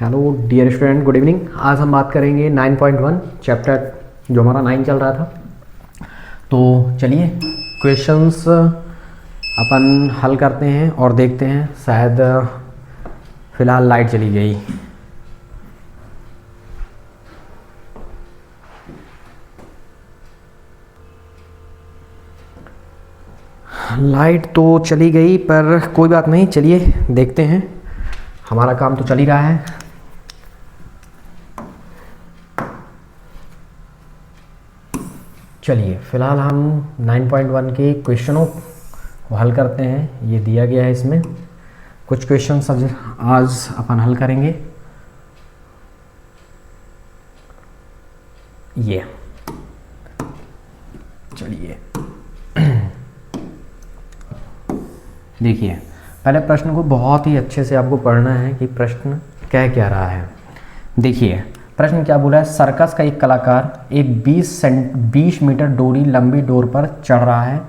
Hello dear student, good evening. आज हम बात करेंगे 9.1 चैप्टर जो हमारा 9 चल रहा था। तो चलिए क्वेश्चंस अपन हल करते हैं और देखते हैं। शायद फ़िलहाल लाइट चली गई। लाइट तो चली गई पर कोई बात नहीं, चलिए देखते हैं। हमारा काम तो चल ही रहा है। चलिए फ़िलहाल हम 9.1 के क्वेश्चनों को हल करते हैं। ये दिया गया है, इसमें कुछ क्वेश्चन आज अपन हल करेंगे। ये चलिए देखिए, पहले प्रश्न को बहुत ही अच्छे से आपको पढ़ना है कि प्रश्न कह क्या रहा है। देखिए प्रश्न क्या बोला है। सर्कस का एक कलाकार एक 20 मीटर डोरी लंबी डोर पर चढ़ रहा है।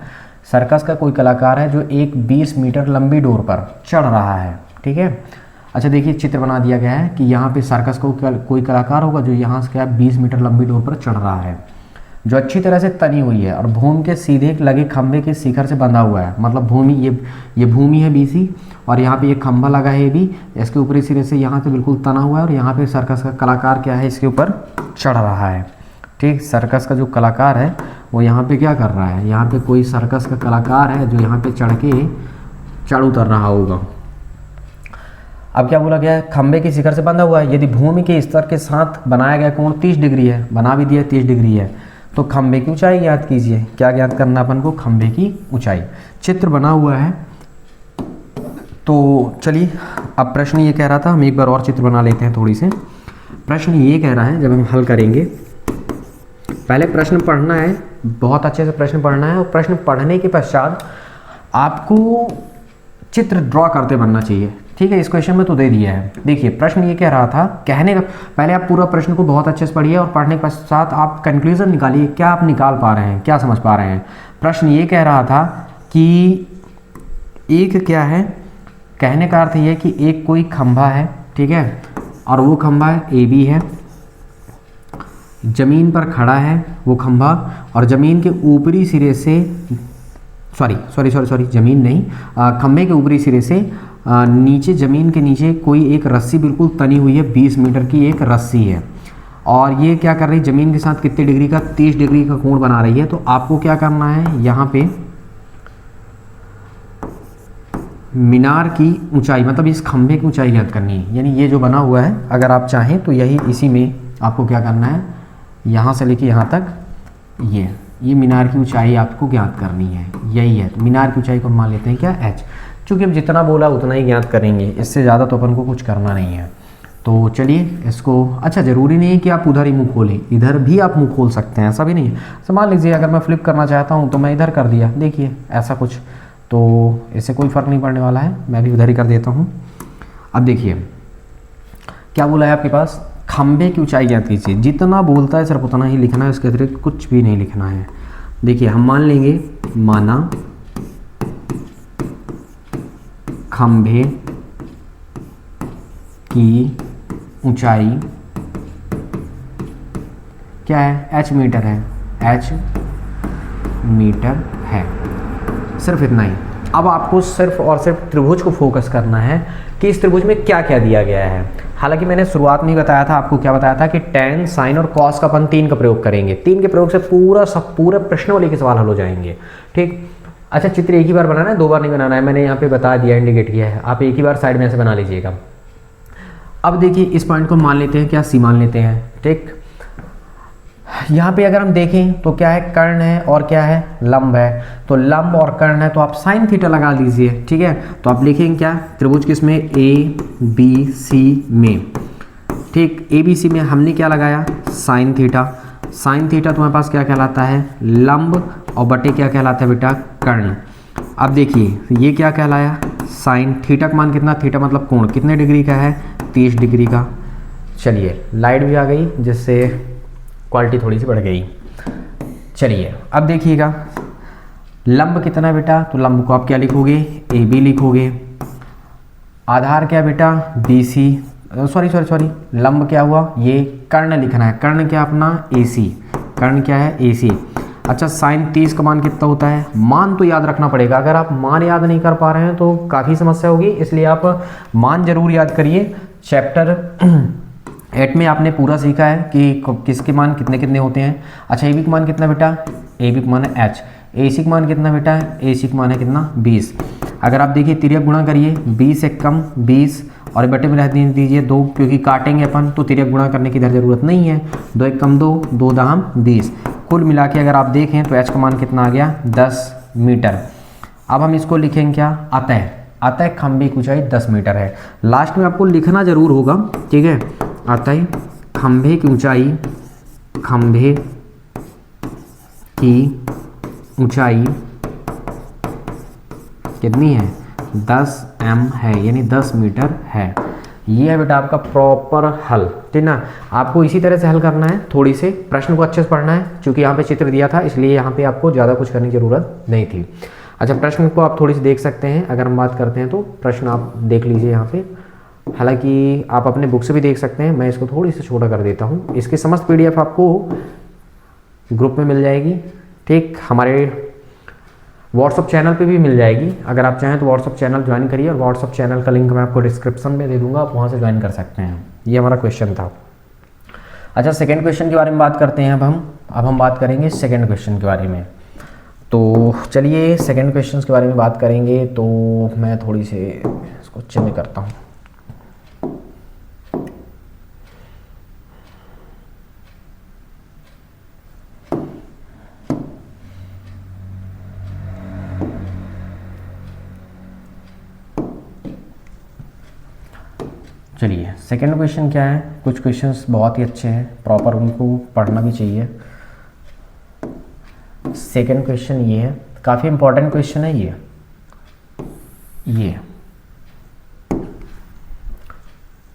सर्कस का कोई कलाकार है जो एक 20 मीटर लंबी डोर पर चढ़ रहा है, ठीक है। अच्छा देखिए, चित्र बना दिया गया है कि यहाँ पे सर्कस को कोई कलाकार होगा जो यहाँ से क्या 20 मीटर लंबी डोर पर चढ़ रहा है, जो अच्छी तरह से तनी हुई है और भूमि के सीधे लगे खंभे के शिखर से बंधा हुआ है। मतलब भूमि, ये भूमि है BC, और यहाँ पे ये खंभा लगा है AB, इसके ऊपरी सिरे से यहाँ से बिल्कुल तना हुआ है। और यहाँ पे सर्कस का कलाकार क्या है, इसके ऊपर चढ़ रहा है, ठीक। सर्कस का जो कलाकार है वो यहाँ पे क्या कर रहा है, यहाँ पे कोई सर्कस का कलाकार है जो यहाँ पे चढ़ उतर रहा होगा। अब क्या बोला गया है, खंभे के शिखर से बंधा हुआ है। यदि भूमि के स्तर के साथ बनाया गया कोण 30 डिग्री है, बना भी दिया 30 डिग्री है, तो खंभे की ऊंचाई ज्ञात कीजिए। क्या ज्ञात करना अपन को, खंभे की ऊंचाई। चित्र बना हुआ है। तो चलिए अब प्रश्न ये कह रहा था, हम एक बार और चित्र बना लेते हैं थोड़ी से। प्रश्न ये कह रहा है, जब हम हल करेंगे पहले प्रश्न पढ़ना है, बहुत अच्छे से प्रश्न पढ़ना है, और प्रश्न पढ़ने के पश्चात आपको चित्र ड्रॉ करते बनना चाहिए, ठीक है। इस क्वेश्चन में तो दे दिया है। देखिए प्रश्न ये कह रहा था, कहने का पहले आप पूरा प्रश्न को बहुत अच्छे से पढ़िए और पढ़ने के पश्चात आप कंक्लूजन निकालिए, क्या आप निकाल पा रहे हैं, क्या समझ पा रहे हैं। प्रश्न ये कह रहा था कि एक क्या है, कहने का अर्थ ये कि एक कोई खंभा है, ठीक है, और वो खंभा AB है, जमीन पर खड़ा है वो खंभा, और जमीन के ऊपरी सिरे से सॉरी जमीन नहीं, खंभे के ऊपरी सिरे से नीचे, जमीन के नीचे कोई एक रस्सी बिल्कुल तनी हुई है, 20 मीटर की एक रस्सी है, और ये क्या कर रही है, जमीन के साथ कितने डिग्री का, 30 डिग्री का कोण बना रही है। तो आपको क्या करना है, यहाँ पे मीनार की ऊंचाई, मतलब इस खंभे की ऊंचाई ज्ञात करनी है। यानी ये जो बना हुआ है, अगर आप चाहें तो यही इसी में आपको क्या करना है, यहाँ से लेके यहाँ तक ये मीनार की ऊंचाई आपको ज्ञात करनी है, यही है। तो मीनार की ऊंचाई को मान लेते हैं क्या, H। चूँकि हम जितना बोला उतना ही ज्ञात करेंगे, इससे ज़्यादा तो अपन को कुछ करना नहीं है। तो चलिए इसको, अच्छा ज़रूरी नहीं है कि आप उधर ही मुँह खोलें, इधर भी आप मुँह खोल सकते हैं, ऐसा भी नहीं है। तो मान लीजिए अगर मैं फ्लिप करना चाहता हूँ तो मैं इधर कर दिया, देखिए ऐसा कुछ, तो इससे कोई फ़र्क नहीं पड़ने वाला है, मैं भी उधर ही कर देता हूँ। अब देखिए क्या बोला है आपके पास, खंभे की ऊंचाई ज्ञात कीजिए। जितना बोलता है सिर्फ उतना ही लिखना है, उसके अतिरिक्त कुछ भी नहीं लिखना है। देखिए हम मान लेंगे, माना खंभे की ऊंचाई क्या है, H मीटर है, H मीटर है, सिर्फ इतना ही। अब आपको सिर्फ और सिर्फ त्रिभुज को फोकस करना है कि इस त्रिभुज में क्या क्या दिया गया है। हालांकि मैंने शुरुआत में ही बताया था आपको, क्या बताया था कि tan, sin और cos का अपन 3 का प्रयोग करेंगे। 3 के प्रयोग से पूरा प्रश्नावली के सवाल हल हो जाएंगे, ठीक। अच्छा चित्र एक ही बार बनाना है, 2 बार नहीं बनाना है, मैंने यहाँ पे बता दिया, इंडिकेट किया है। आप एक ही बार साइड में ऐसे बना लीजिएगा। अब देखिए इस पॉइंट को मान लेते हैं क्या, C मान लेते हैं, ठीक। यहाँ पे अगर हम देखें तो क्या है, कर्ण है और क्या है, लंब है। तो लंब और कर्ण है तो आप sin थीटा लगा लीजिए, ठीक है। तो आप लिखेंगे क्या, त्रिभुज किसमें, ABC में, ठीक। ABC में हमने क्या लगाया, sin थीटा। sin थीटा तुम्हारे पास क्या कहलाता है, लंब, और बटे क्या कहलाता है बेटा, कर्ण। अब देखिए ये क्या कहलाया, sin थीटा का मान कितना, थीटा मतलब कोण कितने डिग्री का है, 30 डिग्री का। चलिए लाइट भी आ गई, जिससे क्वालिटी थोड़ी सी बढ़ गई। चलिए अब देखिएगा लंब कितना है बेटा, तो लंब को आप क्या लिखोगे, AB लिखोगे। आधार क्या बेटा, BC, सॉरी सॉरी सॉरी, लंब क्या हुआ, ये कर्ण लिखना है, कर्ण क्या अपना AC, कर्ण क्या है AC। अच्छा साइन 30 का मान कितना होता है, मान तो याद रखना पड़ेगा, अगर आप मान याद नहीं कर पा रहे हैं तो काफ़ी समस्या होगी, इसलिए आप मान जरूर याद करिए। चैप्टर 8 में आपने पूरा सीखा है कि किसके मान कितने कितने होते हैं। अच्छा AB का मान कितना बेटा, AB का मान है H, AC का मान कितना बेटा, AC का मान है कितना 20। अगर आप देखिए तिर्यक गुणा करिए, 20 से कम 20 और बटे में रह दीजिए 2, क्योंकि काटेंगे अपन तो तिर्यक गुणा करने की इधर जरूरत नहीं है। 2 1 कम 2, 2 दाम 20, कुल मिला के अगर आप देखें तो H का मान कितना आ गया 10 मीटर। अब हम इसको लिखेंगे क्या, अतः, अतः खंभे की ऊंचाई 10 मीटर है। लास्ट में आपको लिखना जरूर होगा, ठीक है। अतः खंभे की ऊंचाई, खंभे की ऊंचाई कितनी है 10 m है, यानी 10 मीटर है। ये है बेटा आपका प्रॉपर हल, ठीक ना। आपको इसी तरह से हल करना है, थोड़ी से प्रश्न को अच्छे से पढ़ना है, क्योंकि यहाँ पे चित्र दिया था इसलिए यहाँ पे आपको ज़्यादा कुछ करने की ज़रूरत नहीं थी। अच्छा प्रश्न को आप थोड़ी सी देख सकते हैं, अगर हम बात करते हैं तो प्रश्न आप देख लीजिए यहाँ पे, हालांकि आप अपने बुक से भी देख सकते हैं, मैं इसको थोड़ी सी छोटा कर देता हूँ। इसकी समस्त PDF आपको ग्रुप में मिल जाएगी, ठीक, हमारे व्हाट्सअप चैनल पे भी मिल जाएगी। अगर आप चाहें तो व्हाट्सअप चैनल ज्वाइन करिए, और व्हाट्सअप चैनल का लिंक मैं आपको डिस्क्रिप्शन में दे दूंगा, आप वहाँ से ज्वाइन कर सकते हैं। ये हमारा क्वेश्चन था। अच्छा सेकंड क्वेश्चन के बारे में बात करते हैं अब हम बात करेंगे सेकंड क्वेश्चन के बारे में। तो चलिए सेकंड क्वेश्चन के बारे में बात करेंगे, तो मैं थोड़ी सी इसको चिन्ह करता हूँ। चलिए सेकंड क्वेश्चन क्या है, कुछ क्वेश्चंस बहुत ही अच्छे हैं, प्रॉपर उनको पढ़ना भी चाहिए। सेकंड क्वेश्चन ये है, काफ़ी इंपॉर्टेंट क्वेश्चन है ये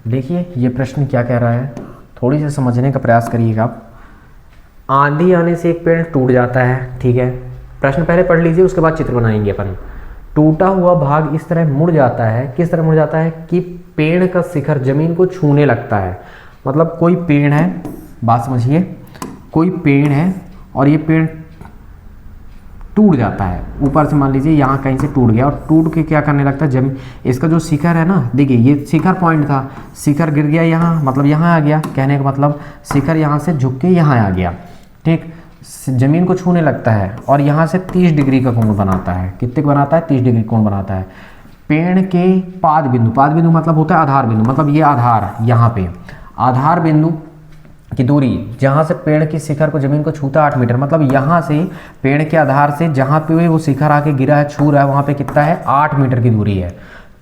देखिए ये प्रश्न क्या कह रहा है, थोड़ी सी समझने का प्रयास करिएगा आप। आंधी आने से एक पेड़ टूट जाता है, ठीक है, प्रश्न पहले पढ़ लीजिए उसके बाद चित्र बनाएंगे अपन। टूटा हुआ भाग इस तरह मुड़ जाता है, किस तरह मुड़ जाता है कि पेड़ का शिखर जमीन को छूने लगता है। मतलब कोई पेड़ है, बात समझिए, कोई पेड़ है और ये पेड़ टूट जाता है, ऊपर से मान लीजिए यहाँ कहीं से टूट गया और टूट के क्या करने लगता है जमीन, इसका जो शिखर है ना, देखिए ये शिखर पॉइंट था, शिखर गिर गया यहाँ, मतलब यहाँ आ गया, कहने का मतलब शिखर यहाँ से झुक के यहाँ आ गया, ठीक, जमीन को छूने लगता है और यहाँ से 30 डिग्री का कोण बनाता है। कितने का बनाता है, 30 डिग्री कोण बनाता है। पेड़ के पाद बिंदु मतलब होता है आधार बिंदु, मतलब ये आधार, यहाँ पे आधार बिंदु की दूरी जहाँ से पेड़ की शिखर को जमीन को छूता 8 मीटर, मतलब यहाँ से पेड़ के आधार से जहाँ पे वो शिखर आके गिरा है, छू रहा है, वहाँ पे कितना है 8 मीटर की दूरी है।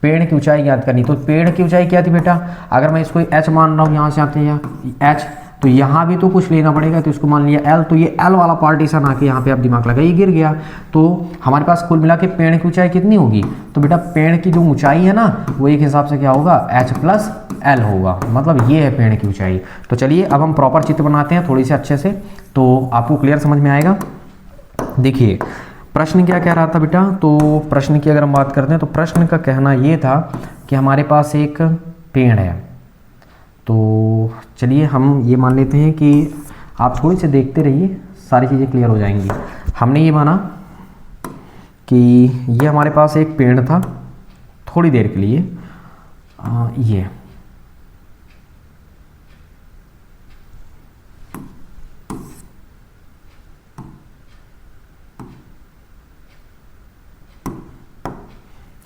पेड़ की ऊंचाई याद करनी, तो पेड़ की ऊंचाई क्या थी बेटा, अगर मैं इसको h मान रहा हूँ, यहाँ से आते हैं h, तो यहाँ भी तो कुछ लेना पड़ेगा, तो इसको मान लिया L, तो ये L वाला पार्टीशन आके यहाँ पे आप दिमाग लगाइए गिर गया। तो हमारे पास कुल मिला के पेड़ की ऊंचाई कितनी होगी, तो बेटा पेड़ की जो ऊंचाई है ना वो एक हिसाब से क्या होगा h प्लस L होगा, मतलब ये है पेड़ की ऊंचाई। तो चलिए अब हम प्रॉपर चित्र बनाते हैं थोड़ी सी अच्छे से, तो आपको क्लियर समझ में आएगा। देखिए प्रश्न क्या कह रहा था बेटा, तो प्रश्न की अगर हम बात करते हैं तो प्रश्न का कहना ये था कि हमारे पास एक पेड़ है। तो चलिए हम ये मान लेते हैं कि आप थोड़ी सी देखते रहिए, सारी चीज़ें क्लियर हो जाएंगी। हमने ये माना कि ये हमारे पास एक पेड़ था, थोड़ी देर के लिए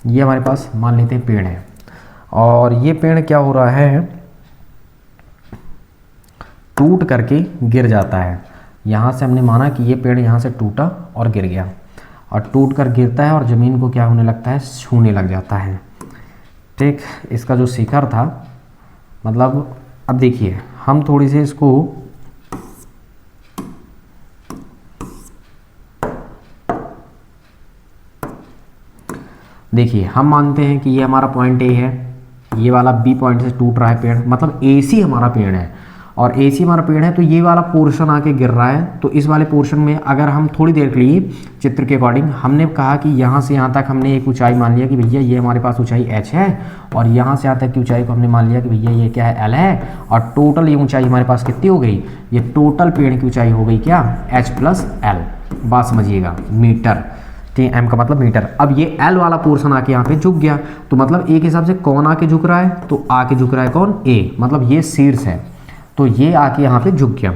ये हमारे पास मान लेते हैं पेड़ है, और ये पेड़ क्या हो रहा है, टूट करके गिर जाता है। यहाँ से हमने माना कि ये पेड़ यहाँ से टूटा और गिर गया, और टूट कर गिरता है और ज़मीन को क्या होने लगता है, छूने लग जाता है, ठीक। इसका जो शिखर था, मतलब अब देखिए हम थोड़ी सी इसको देखिए, हम मानते हैं कि ये हमारा पॉइंट A है, ये वाला B पॉइंट से टूट रहा है पेड़, मतलब AC हमारा पेड़ है, और AC हमारा पेड़ है, तो ये वाला पोर्शन आके गिर रहा है। तो इस वाले पोर्शन में अगर हम थोड़ी देर के लिए चित्र के अकॉर्डिंग हमने कहा कि यहाँ से यहाँ तक हमने एक ऊंचाई मान लिया कि भैया ये हमारे पास ऊंचाई h है, और यहाँ से यहाँ तक की ऊंचाई को हमने मान लिया कि भैया ये क्या है, l है, और टोटल ये ऊंचाई हमारे पास कितनी हो गई, ये टोटल पेड़ की ऊंचाई हो गई क्या, h + l। बात समझिएगा, मीटर, ठीक है, m का मतलब मीटर। अब ये l वाला पोर्शन आके यहाँ पे झुक गया, तो मतलब एक हिसाब से कौन आके झुक रहा है, तो आके झुक रहा है कौन, a, मतलब ये शीर्ष है, तो ये आके यहाँ पे झुक गया।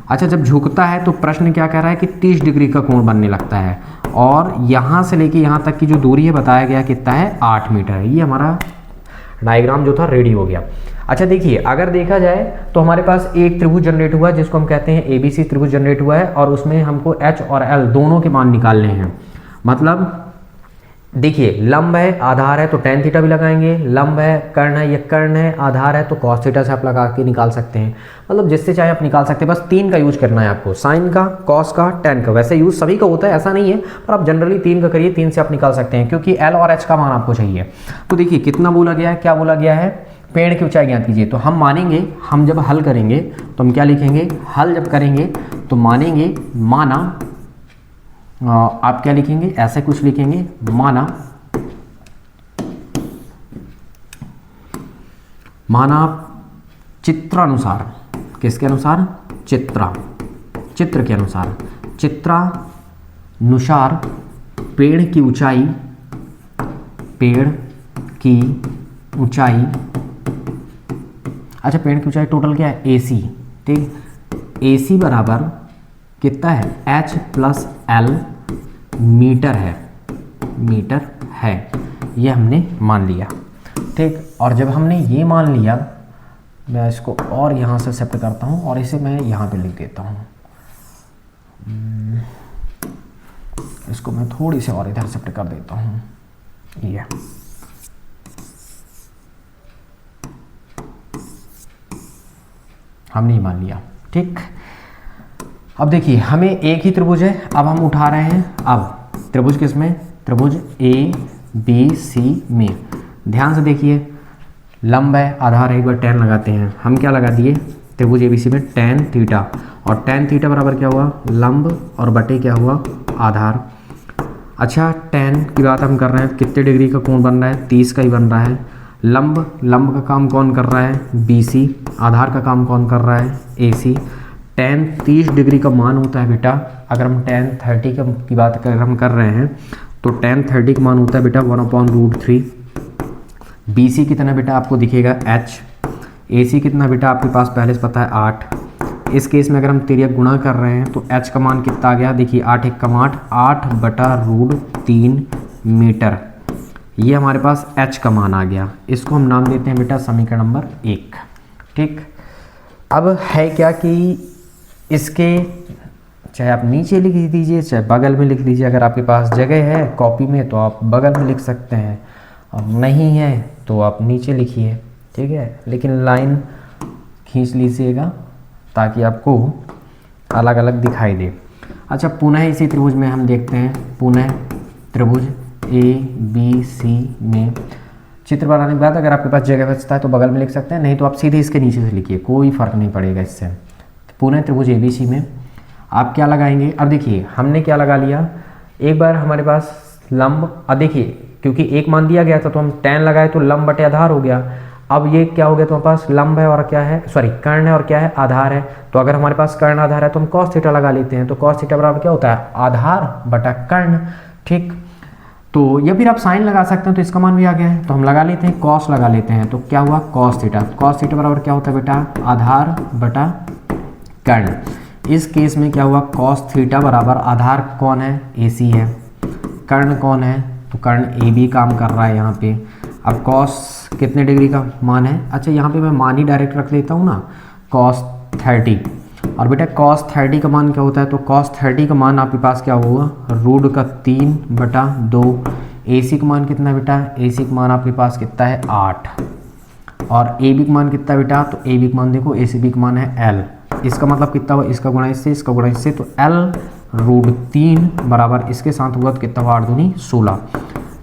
अच्छा, जब झुकता है तो प्रश्न क्या कह रहा है कि 30 डिग्री का कोण बनने लगता है, और यहाँ से लेके यहाँ तक की जो दूरी है बताया गया कितना है, 8 मीटर है। ये हमारा डायग्राम जो था रेडी हो गया। अच्छा देखिए, अगर देखा जाए तो हमारे पास एक त्रिभुज जनरेट हुआ है जिसको हम कहते हैं ABC त्रिभुज जनरेट हुआ है, और उसमें हमको h और l दोनों के मान निकालने हैं। मतलब देखिए, लंब है, आधार है, तो tan थीटा भी लगाएंगे, लंब है, कर्ण है, ये कर्ण है, आधार है, तो cos थीटा से आप लगा के निकाल सकते हैं। मतलब जिससे चाहे आप निकाल सकते हैं, बस 3 का यूज करना है आपको, साइन का, cos का, tan का। वैसे यूज सभी का होता है, ऐसा नहीं है, पर आप जनरली 3 का करिए, 3 से आप निकाल सकते हैं, क्योंकि l और h का मान आपको चाहिए। तो देखिए कितना बोला गया है, क्या बोला गया है, पेड़ की ऊंचाई ज्ञात कीजिए। तो हम मानेंगे, हम जब हल करेंगे तो हम क्या लिखेंगे, हल जब करेंगे तो मानेंगे, माना, आप क्या लिखेंगे, ऐसे कुछ लिखेंगे, माना चित्रानुसार, किसके अनुसार, चित्र के अनुसार, चित्रानुसार पेड़ की ऊंचाई, अच्छा पेड़ की ऊंचाई टोटल क्या है, AC, ठीक, AC बराबर कितना है, h + l मीटर है, ये हमने मान लिया, ठीक। और जब हमने ये मान लिया, मैं इसको और यहाँ से शिफ्ट करता हूँ और इसे मैं यहाँ पे लिख देता हूँ, इसको मैं थोड़ी सी और इधर शिफ्ट कर देता हूँ, ये हमने ही मान लिया, ठीक। अब देखिए, हमें एक ही त्रिभुज है, अब हम उठा रहे हैं, अब त्रिभुज किसमें, त्रिभुज ABC में। ध्यान से देखिए, लंब है, आधार है, एक बार tan लगाते हैं, हम क्या लगा दिए, त्रिभुज ABC में tan थीटा, और tan थीटा बराबर क्या हुआ, लंब और बटे क्या हुआ, आधार। अच्छा, tan की बात हम कर रहे हैं, कितने डिग्री का कोण बन रहा है, 30 का ही बन रहा है। लंब का काम कौन कर रहा है, BC, आधार का काम कौन कर रहा है, AC। tan 30 डिग्री का मान होता है बेटा, अगर हम tan 30 की बात अगर हम कर रहे हैं तो tan 30 का मान होता है बेटा 1/√3। BC कितना बेटा आपको दिखेगा h, AC कितना बेटा आपके पास पहले से पता है 8। इस केस में अगर हम तिर्यक गुणा कर रहे हैं तो h का मान कितना आ गया, देखिए 8 × 8 8/√3 मीटर, ये हमारे पास h का मान आ गया। इसको हम नाम देते हैं बेटा समीकरण नंबर 1, ठीक। अब है क्या कि इसके चाहे आप नीचे लिख दीजिए, चाहे बगल में लिख दीजिए, अगर आपके पास जगह है कॉपी में तो आप बगल में लिख सकते हैं, और नहीं है तो आप नीचे लिखिए, ठीक है, लेकिन लाइन खींच लीजिएगा ताकि आपको अलग अलग दिखाई दे। अच्छा, पुनः इसी त्रिभुज में हम देखते हैं, पुनः त्रिभुज ABC में चित्र बनाने के बाद अगर आपके पास जगह बचता है तो बगल में लिख सकते हैं, नहीं तो आप सीधे इसके नीचे से लिखिए, कोई फ़र्क नहीं पड़ेगा इससे। पुनः त्रिभुज ABC में आप क्या लगाएंगे, अब देखिए हमने क्या लगा लिया, एक बार हमारे पास लंब, अब देखिए क्योंकि एक मान दिया गया था तो हम tan लगाए तो लंब बटे आधार हो गया। अब ये क्या हो गया, तो हमारे पास लंब है और क्या है, सॉरी कर्ण है और क्या है, आधार है। तो अगर हमारे पास कर्ण आधार है तो हम cos थीटा लगा लेते हैं, तो cos थीटा बराबर क्या होता है, आधार बटा कर्ण, ठीक। तो या फिर आप साइन लगा सकते हैं, तो इसका मान भी आ गया है, तो हम लगा लेते हैं, cos लगा लेते हैं, तो क्या हुआ cos थीटा बराबर क्या होता है बेटा, आधार बटा कर्ण। इस केस में क्या हुआ, cos थीटा बराबर आधार कौन है, AC है, कर्ण कौन है, तो कर्ण AB काम कर रहा है यहाँ पे। अब cos कितने डिग्री का मान है, अच्छा यहाँ पे मैं मान ही डायरेक्ट रख लेता हूँ ना, cos 30। और बेटा cos 30 का मान क्या होता है, तो cos 30 का मान आपके पास क्या होगा, √3/2। AC का मान कितना बेटा, AC का मान आपके पास कितना है 8, और AB का मान कितना बेटा, तो AB का मान देखो, ACB का मान है L। इसका मतलब कितना हुआ, इसका गुणा इससे, इसका गुणा इससे, तो L√3 बराबर इसके साथ हुआ तो कितना हुआ, 8 दूनी 16।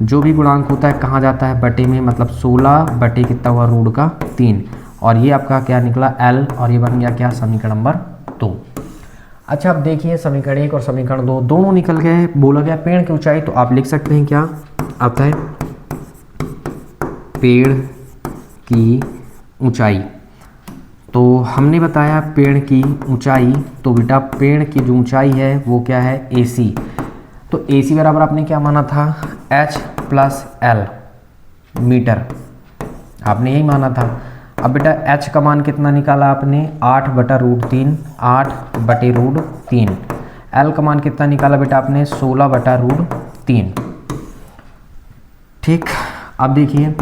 जो भी गुणांक होता है कहाँ जाता है, बटे में, मतलब 16 बटे कितना हुआ, √3। और ये आपका क्या निकला L, और ये बन गया क्या समीकरण नंबर 2। अच्छा अब देखिए समीकरण 1 और समीकरण 2 दोनों निकल गए। बोला गया पेड़ की ऊंचाई, तो आप लिख सकते हैं क्या आता है पेड़ की ऊंचाई। तो हमने बताया पेड़ की ऊंचाई, तो बेटा पेड़ की जो ऊंचाई है वो क्या है AC। तो AC बराबर आपने क्या माना था H प्लस L मीटर, आपने यही माना था। अब बेटा H का मान कितना निकाला आपने 8/√3, 8/√3। L का मान कितना निकाला बेटा आपने 16/√3। ठीक, अब देखिए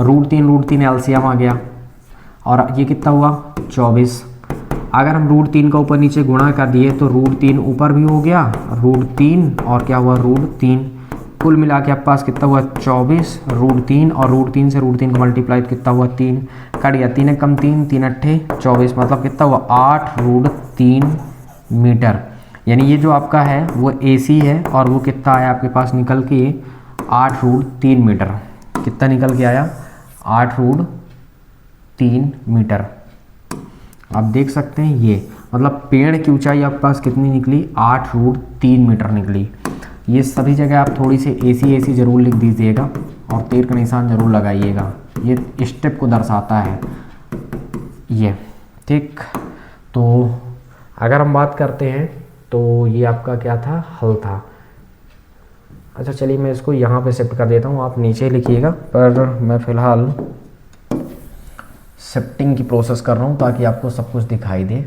√3 एलसीएम आ गया, और ये कितना हुआ 24। अगर हम √3 का ऊपर नीचे गुणा कर दिए तो √3 ऊपर भी हो गया, √3 और क्या हुआ √3, कुल मिला के आपके पास कितना हुआ 24 √3, और √3 से √3 को मल्टीप्लाई तो कितना हुआ 3, कट गया 3 कम 3, 3 अट्ठे 24, मतलब कितना हुआ 8√3 मीटर। यानी ये जो आपका है वो AC है, और वो कितना आया आपके पास निकल के 8√3 मीटर। कितना निकल के आया 8√3 मीटर। आप देख सकते हैं ये मतलब पेड़ की ऊंचाई आपके पास कितनी निकली 8√3 मीटर निकली। ये सभी जगह आप थोड़ी सी AC ज़रूर लिख दीजिएगा और तीर का निशान ज़रूर लगाइएगा, ये स्टेप को दर्शाता है ये। ठीक, तो अगर हम बात करते हैं तो ये आपका क्या था हल था। अच्छा चलिए मैं इसको यहाँ पे शिफ्ट कर देता हूँ, आप नीचे लिखिएगा, पर मैं फ़िलहाल शिफ्टिंग की प्रोसेस कर रहा हूँ ताकि आपको सब कुछ दिखाई दे।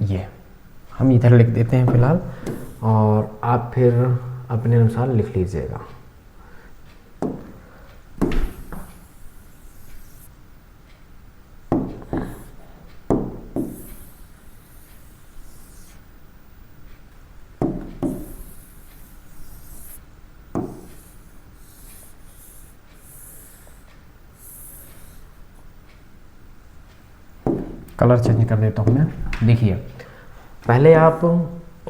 ये हम इधर लिख देते हैं फ़िलहाल, और आप फिर अपने अनुसार लिख लीजिएगा। कलर चेंज कर देता हूँ मैं। देखिए पहले आप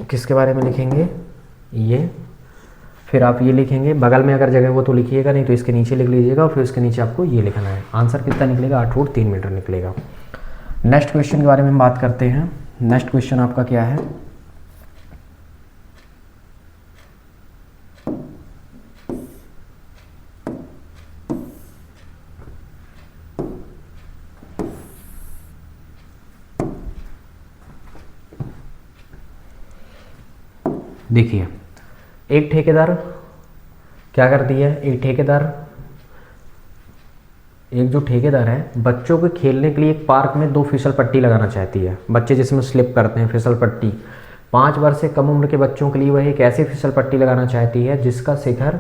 किसके बारे में लिखेंगे ये, फिर आप ये लिखेंगे, बगल में अगर जगह हो तो लिखिएगा, नहीं तो इसके नीचे लिख लीजिएगा, और फिर उसके नीचे आपको ये लिखना है। आंसर कितना निकलेगा 8√3 मीटर निकलेगा। नेक्स्ट क्वेश्चन के बारे में बात करते हैं। नेक्स्ट क्वेश्चन आपका क्या है, देखिए एक ठेकेदार क्या कर दिया, एक जो ठेकेदार है बच्चों के खेलने के लिए एक पार्क में 2 फिसल पट्टी लगाना चाहती है। बच्चे जिसमें स्लिप करते हैं फिसल पट्टी, 5 वर्ष से कम उम्र के बच्चों के लिए वह एक ऐसी फिसल पट्टी लगाना चाहती है जिसका शिखर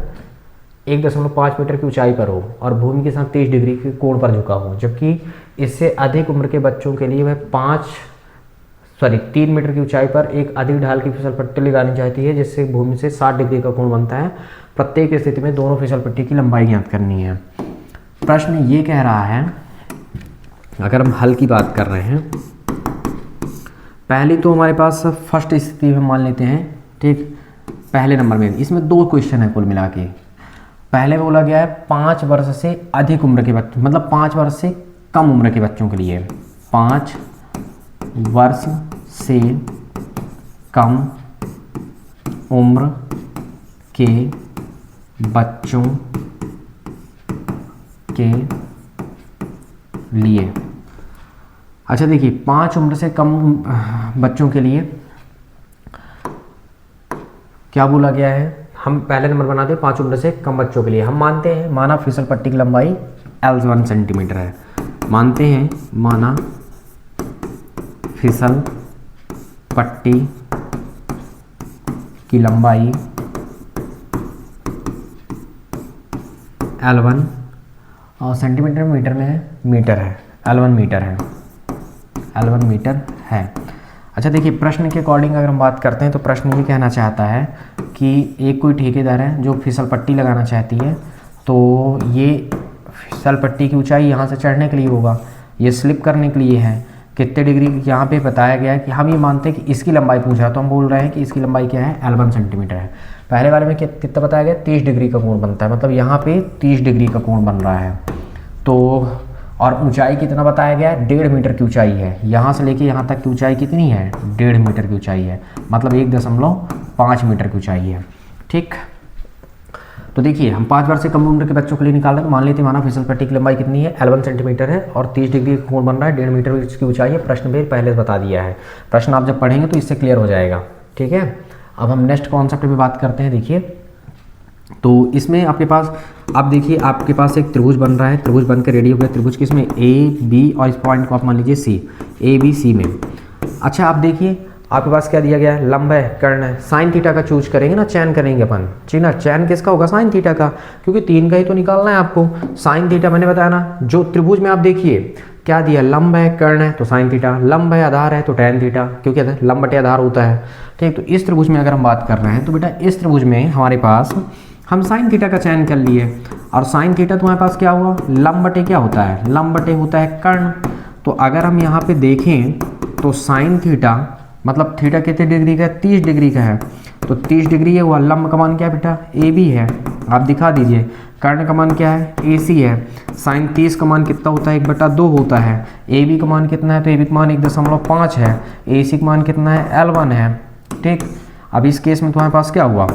1.5 मीटर की ऊंचाई पर हो और भूमि के साथ 30 डिग्री के कोण पर झुका हो, जबकि इससे अधिक उम्र के बच्चों के लिए वह 3 मीटर की ऊंचाई पर एक अधिक ढाल की फिसल पट्टी लगानी चाहती है जिससे भूमि से 60 डिग्री का कोण बनता है। प्रत्येक स्थिति में दोनों फिसल पट्टी की लंबाई ज्ञात करनी है। प्रश्न ये कह रहा है, अगर हम हल की बात कर रहे हैं, पहली तो हमारे पास फर्स्ट स्थिति में मान लेते हैं, ठीक, पहले नंबर में इसमें 2 क्वेश्चन है कुल मिला के। पहले बोला गया है 5 वर्ष से अधिक उम्र के बच्चों, मतलब 5 वर्ष से कम उम्र के बच्चों के लिए, 5 वर्ष से कम उम्र के बच्चों के लिए। अच्छा देखिए 5 उम्र से कम बच्चों के लिए क्या बोला गया है, हम पहले नंबर बनाते हैं 5 उम्र से कम बच्चों के लिए। हम मानते हैं माना फिसल पट्टी की लंबाई L1 सेंटीमीटर है, मानते हैं माना फिसल पट्टी की लंबाई L1 और सेंटीमीटर मीटर में है, मीटर है, L1 मीटर है, L1 मीटर है। अच्छा देखिए प्रश्न के अकॉर्डिंग अगर हम बात करते हैं तो प्रश्न ये कहना चाहता है कि एक कोई ठेकेदार है जो फिसल पट्टी लगाना चाहती है, तो ये फिसल पट्टी की ऊंचाई यहाँ से चढ़ने के लिए होगा, ये स्लिप करने के लिए है, कितने डिग्री यहाँ पे बताया गया है कि हम ये मानते हैं कि इसकी लंबाई पूछा, तो हम बोल रहे हैं कि इसकी लंबाई क्या है, L1 सेंटीमीटर है। पहले वाले में कितना बताया गया, 30 डिग्री का कोण बनता है, मतलब यहाँ पे 30 डिग्री का कोण बन रहा है। तो और ऊंचाई कितना बताया गया है, 1.5 मीटर की ऊंचाई है। यहाँ से लेके यहाँ तक की ऊंचाई कितनी है, 1.5 मीटर की ऊंचाई है, मतलब 1.5 मीटर की ऊंचाई है। ठीक, तो देखिए हम 5 वर्ष से कम उम्र के बच्चों के लिए निकाल रहे हैं, तो मान लेते हैं माना फिसल पट्टी की लंबाई कितनी है, L1 सेंटीमीटर है और 30 डिग्री का कोण बन रहा है, 1.5 मीटर की ऊंचाई है। प्रश्न भी पहले से बता दिया है, प्रश्न आप जब पढ़ेंगे तो इससे क्लियर हो जाएगा। ठीक है, अब हम नेक्स्ट कॉन्सेप्ट पे बात करते हैं। देखिए तो इसमें आपके पास, आप देखिए आपके पास एक त्रिभुज बन रहा है, त्रिभुज बनकर रेडी हो गया। त्रिभुज किसमें, ए बी, और इस पॉइंट को आप मान लीजिए सी, ए बी सी में। अच्छा आप देखिए आपके पास क्या दिया गया है, लंब है, कर्ण है, साइन थीटा का चूज करेंगे ना, चयन करेंगे अपन, ठीक ना। चयन किसका होगा, साइन थीटा का, क्योंकि 3 का ही तो निकालना है आपको। साइन थीटा मैंने बताया ना, जो त्रिभुज में आप देखिए क्या दिया, लंब है, कर्ण है तो साइन थीटा, लंब है, आधार है तो टैन थीटा, क्योंकि लंब बटे आधार होता है। ठीक, तो इस त्रिभुज में अगर हम बात कर रहे हैं तो बेटा इस त्रिभुज में हमारे पास हम साइन थीटा का चयन कर लिए, और साइन थीटा तुम्हारे पास क्या हुआ, लंब बटे क्या होता है, लंब बटे होता है कर्ण। तो अगर हम यहाँ पे देखें तो साइन थीटा मतलब थीटा कितने डिग्री का है, 30 डिग्री का है, तो 30 डिग्री है हुआ। लंब का मान क्या है बेटा, ए बी है, आप दिखा दीजिए। कर्ण का मान क्या है, ए सी है। साइन 30 का मान कितना होता है, 1/2 होता है। ए बी का मान कितना है, तो ए बी का मान 1.5 है। ए सी का मान कितना है, L1 है। ठीक, अब इस केस में तुम्हारे पास क्या हुआ,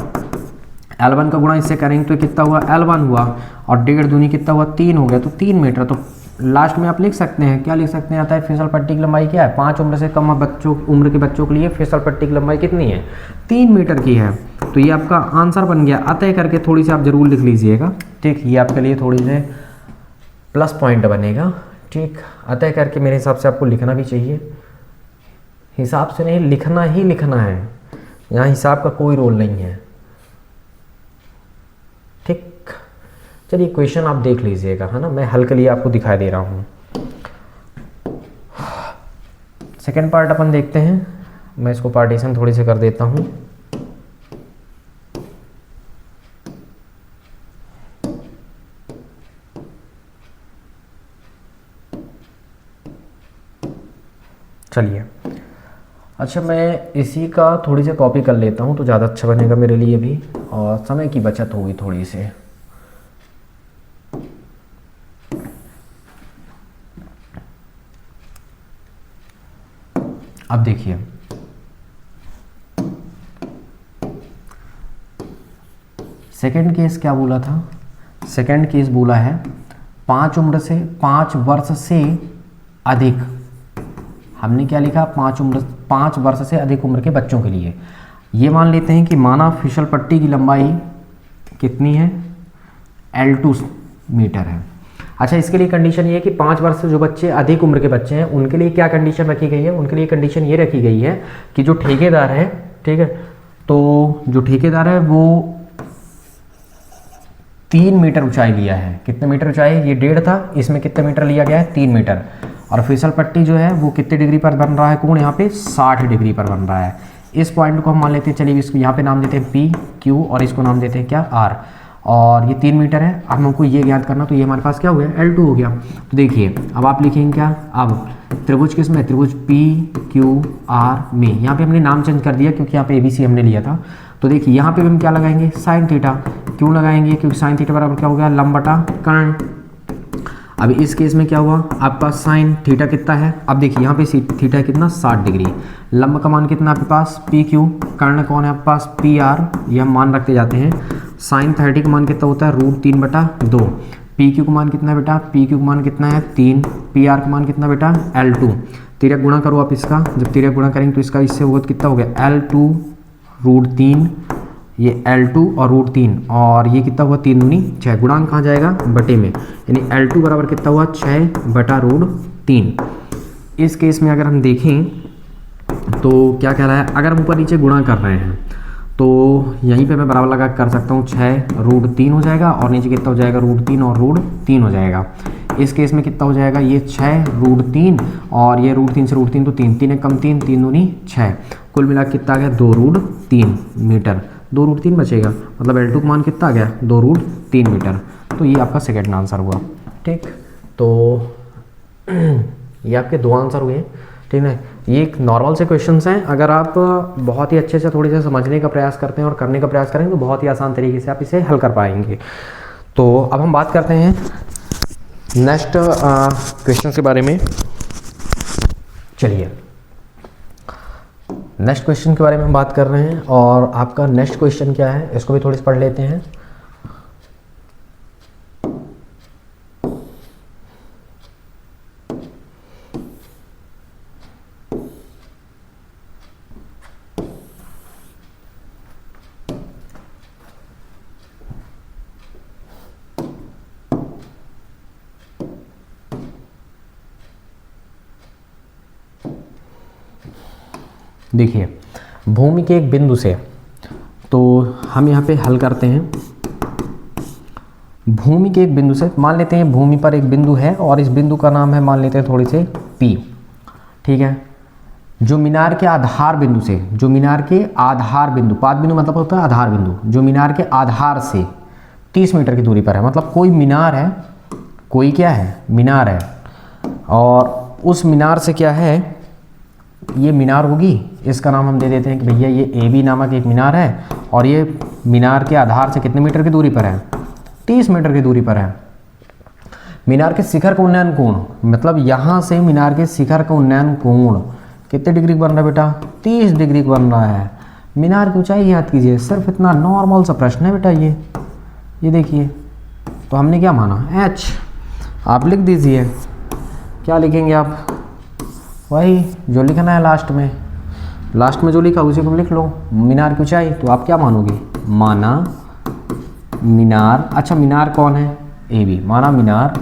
L1 का गुणा इससे करेंगे तो कितना हुआ, L1 हुआ, और 1.5 दूनी कितना हुआ, 3 हो गया, तो 3 मीटर। तो लास्ट में आप लिख सकते हैं, क्या लिख सकते हैं, आता है फिसल पट्टी की लंबाई क्या है, 5 उम्र से कम उम्र के बच्चों के लिए फिसल पट्टी की लंबाई कितनी है, 3 मीटर की है। तो ये आपका आंसर बन गया। अतः करके थोड़ी सी आप जरूर लिख लीजिएगा। ठीक, ये आपके लिए थोड़ी से प्लस पॉइंट बनेगा। ठीक, अतः करके मेरे हिसाब से आपको लिखना भी चाहिए, हिसाब से नहीं, लिखना ही लिखना है, यहाँ हिसाब का कोई रोल नहीं है। ठीक, चलिए क्वेश्चन आप देख लीजिएगा, है ना, मैं हल के लिए आपको दिखाई दे रहा हूँ। सेकेंड पार्ट अपन देखते हैं, मैं इसको पार्टीशन थोड़ी से कर देता हूँ। चलिए, अच्छा मैं इसी का थोड़ी सी कॉपी कर लेता हूँ तो ज़्यादा अच्छा बनेगा मेरे लिए भी, और समय की बचत होगी थोड़ी सी। अब देखिए सेकंड केस क्या बोला था, सेकंड केस बोला है 5 वर्ष से अधिक, हमने क्या लिखा, 5 वर्ष से अधिक उम्र के बच्चों के लिए। ये मान लेते हैं कि माना फिसल पट्टी की लंबाई कितनी है, L2 मीटर है। अच्छा, इसके लिए कंडीशन ये है कि 5 वर्ष से जो बच्चे अधिक उम्र के बच्चे हैं उनके लिए क्या कंडीशन रखी गई है, उनके लिए कंडीशन ये रखी गई है कि जो ठेकेदार है, ठीक है, तो जो ठेकेदार है वो 3 मीटर ऊंचाई लिया है। कितने मीटर ऊंचाई, ये 1.5 था, इसमें कितने मीटर लिया गया है, 3 मीटर। और फिसल पट्टी जो है वो कितने डिग्री पर बन रहा है कोण, यहाँ पे 60 डिग्री पर बन रहा है। इस पॉइंट को हम मान लेते हैं, चलिए इसको यहाँ पे नाम देते हैं P Q, और इसको नाम देते हैं क्या, R, और ये 3 मीटर है। अब हमको ये ज्ञात करना, तो ये हमारे पास क्या हो गया, L2 हो गया। तो देखिए अब आप लिखेंगे क्या, अब त्रिभुज किस में, त्रिभुज P Q R में, यहाँ पे हमने नाम चेंज कर दिया क्योंकि यहाँ पे ABC हमने लिया था। तो देखिए यहाँ पे हम क्या लगाएंगे, साइन थीटा। क्यों लगाएंगे, क्योंकि साइन थीटा बराबर क्या हो गया, लंब बटा कर्ण। अब इस केस में क्या हुआ, आपके पास साइन थीटा कितना है, अब देखिए यहाँ पे थीटा कितना, 60 डिग्री। लंब का मान कितना आपके पास, PQ। कर्ण कौन है आपके पास, PR, ये हम मान रखते जाते हैं। साइन 30 का मान कितना होता है, √3/2। PQ का मान कितना है बेटा, PQ का मान कितना है, 3। PR का मान कितना बेटा, L2। तिरक गुणा करो आप इसका, जब तिरक गुणा करेंगे तो इसका इससे होगा कितना हो गया, L2 √3, ये L2 और √3, और ये कितना हुआ, 3 दूनी 6। गुणांक कहाँ जाएगा, बटे में, यानी L2 बराबर कितना हुआ, 6/√3। इस केस में अगर हम देखें तो क्या कह रहा है, अगर हम ऊपर नीचे गुणा कर रहे हैं तो यहीं पे मैं बराबर लगा कर सकता हूँ, 6√3 हो जाएगा, और नीचे कितना हो जाएगा, √3 और √3 हो जाएगा। इस केस में कितना हो जाएगा, ये 6√3, और ये √3 से √3 तो 3 कम 3 दूनी 6, कुल मिला कितना आ गया, 2√3 मीटर। 2√3 बचेगा, मतलब L2 का मान कितना आ गया, 2√3 मीटर। तो ये आपका सेकेंड आंसर हुआ। ठीक, तो ये आपके 2 आंसर हुए। ठीक है, ये एक नॉर्मल से क्वेश्चंस हैं, अगर आप बहुत ही अच्छे से थोड़ी से समझने का प्रयास करते हैं और करने का प्रयास करेंगे तो बहुत ही आसान तरीके से आप इसे हल कर पाएंगे। तो अब हम बात करते हैं नेक्स्ट क्वेश्चन के बारे में। चलिए नेक्स्ट क्वेश्चन के बारे में हम बात कर रहे हैं, और आपका नेक्स्ट क्वेश्चन क्या है इसको भी थोड़ी सी पढ़ लेते हैं। देखिए भूमि के एक बिंदु से, तो हम यहाँ पे हल करते हैं। भूमि के एक बिंदु से मान लेते हैं, भूमि पर एक बिंदु है और इस बिंदु का नाम है, मान लेते हैं थोड़ी से P। ठीक है, जो मीनार के आधार बिंदु से, जो मीनार के आधार बिंदु, पाद बिंदु मतलब होता है आधार बिंदु, जो मीनार के आधार से 30 मीटर की दूरी पर है, मतलब कोई मीनार है, कोई क्या है, मीनार है, और उस मीनार से क्या है, ये मीनार होगी, इसका नाम हम दे देते हैं कि भैया ये AB नामक एक मीनार है, और ये मीनार के आधार से कितने मीटर की दूरी पर है, 30 मीटर की दूरी पर है। मीनार के शिखर का उन्नयन कोण, मतलब यहाँ से मीनार के शिखर का उन्नयन कोण कितने डिग्री बन रहा है बेटा, 30 डिग्री बन रहा है। मीनार की ऊंचाई याद कीजिए, सिर्फ इतना नॉर्मल सा प्रश्न है बेटा ये देखिए। तो हमने क्या माना, H। आप लिख दीजिए, क्या लिखेंगे आप, वही जो लिखना है लास्ट में जो लिखा उसी को लिख लो, मीनार की ऊंचाई। तो आप क्या मानोगे, माना मीनार, अच्छा मीनार कौन है, AB, माना मीनार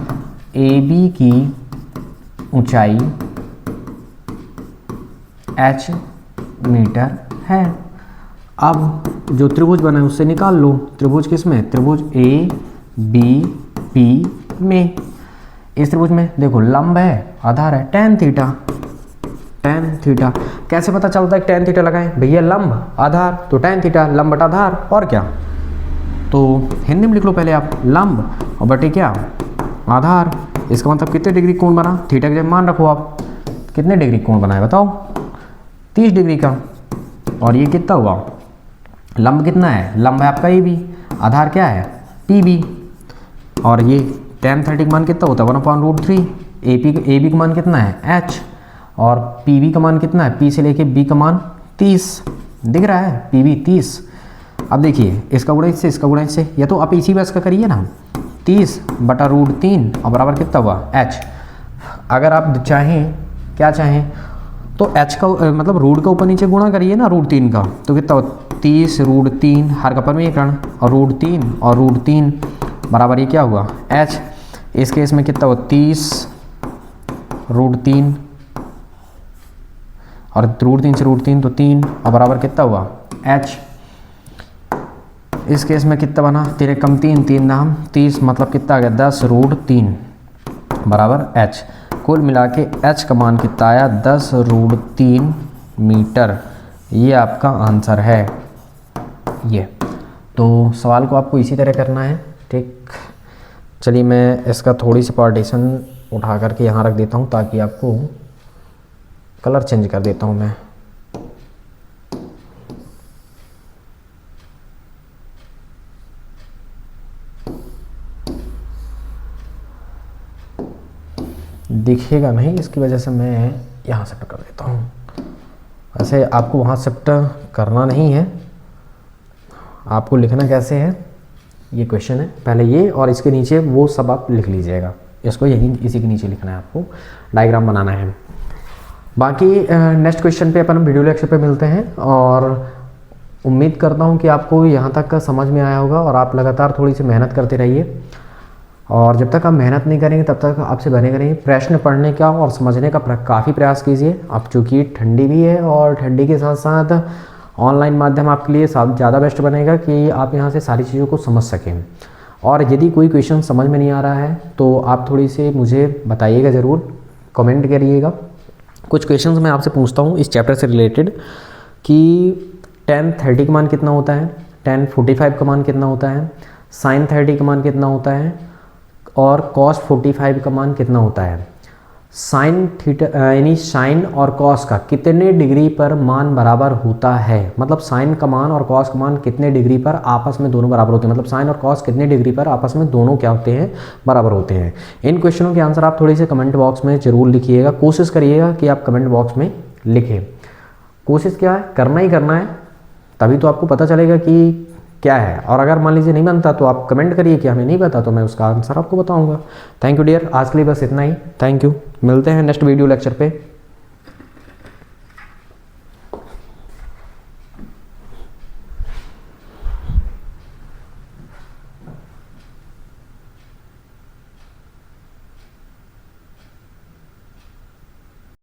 AB की ऊंचाई H मीटर है। अब जो त्रिभुज बना है उससे निकाल लो, त्रिभुज किसमें, त्रिभुज ABP में। इस त्रिभुज में देखो लंब है, आधार है, tan थीटा। कैसे पता चलता है tan थीटा लगाएं, भैया लंब आधार तो tan थीटा, लंब बटा आधार, और क्या। तो हिंदी में लिख लो पहले आप, लंब और बटे क्या, आधार। इसका मतलब कितने डिग्री कोण बना, थीटा के जब मान रखो आप, कितने डिग्री कोण बना है बताओ, 30 डिग्री का। और ये कितना हुआ, लंब कितना है, लंब है आपका AB, आधार क्या है PB, और ये tan 30 का मान कितना होता है 1/√3। AB का मान कितना है H, और PB का मान कितना है, P से लेके B का मान 30, दिख रहा है PB 30। अब देखिए इसका गुणा इससे, इसका गुणा इससे, या तो आप इसी बस का करिए ना, 30/√3 और बराबर कितना हुआ H। अगर आप चाहें, क्या चाहें, तो H का मतलब रूट का ऊपर नीचे गुणा करिए ना √3 का, तो कितना हुआ 30√3, हर का परमीकरण, और √3 बराबर ये क्या हुआ H। इस केस में कितना हुआ 30√3 और √3 से √3 तो 3, और बराबर कितना हुआ H। इस केस में कितना बना, 3 कम 3, 3 नाम 30, मतलब कितना आ गया 10√3 बराबर H। कुल मिला के H का मान कितना आया 10√3 मीटर। ये आपका आंसर है ये। तो सवाल को आपको इसी तरह करना है। ठीक, चलिए मैं इसका थोड़ी सी पार्टीशन उठा करके यहाँ रख देता हूँ, ताकि आपको कलर चेंज कर देता हूँ मैं। दिखेगा नहीं, इसकी वजह से मैं यहाँ शिफ्ट कर देता हूँ। वैसे आपको वहाँ शिफ्ट करना नहीं है, आपको लिखना कैसे है ये क्वेश्चन है, पहले ये और इसके नीचे वो सब आप लिख लीजिएगा। इसको यहीं इसी के नीचे लिखना है, आपको डायग्राम बनाना है। बाकी नेक्स्ट क्वेश्चन पे अपन वीडियो लेक्चर पे मिलते हैं, और उम्मीद करता हूँ कि आपको यहाँ तक का समझ में आया होगा, और आप लगातार थोड़ी सी मेहनत करते रहिए। और जब तक आप मेहनत नहीं करेंगे तब तक आपसे बने रहेंगे। प्रश्न पढ़ने का और समझने का काफ़ी प्रयास कीजिए। अब चूँकि ठंडी भी है, और ठंडी के साथ साथ ऑनलाइन माध्यम आपके लिए ज़्यादा बेस्ट बनेगा कि आप यहाँ से सारी चीज़ों को समझ सकें। और यदि कोई क्वेश्चन समझ में नहीं आ रहा है तो आप थोड़ी सी मुझे बताइएगा, ज़रूर कमेंट करिएगा। कुछ क्वेश्चंस मैं आपसे पूछता हूँ इस चैप्टर से रिलेटेड कि tan 30 का मान कितना होता है, tan 45 का मान कितना होता है, sin 30 का मान कितना होता है और cos 45 का मान कितना होता है। साइन थीटा यानी साइन और कॉस का कितने डिग्री पर मान बराबर होता है, मतलब साइन का मान और कॉस का मान कितने डिग्री पर आपस में दोनों बराबर होते हैं, मतलब साइन और कॉस कितने डिग्री पर आपस में दोनों क्या होते हैं, बराबर होते हैं। इन क्वेश्चनों के आंसर आप थोड़ी से कमेंट बॉक्स में जरूर लिखिएगा, कोशिश करिएगा कि आप कमेंट बॉक्स में लिखें। कोशिश क्या है, करना ही करना है, तभी तो आपको पता चलेगा कि क्या है। और अगर मान लीजिए नहीं बनता तो आप कमेंट करिए कि हमें नहीं पता, तो मैं उसका आंसर आपको बताऊंगा। थैंक यू डियर, आज के लिए बस इतना ही। थैंक यू, मिलते हैं नेक्स्ट वीडियो लेक्चर पे।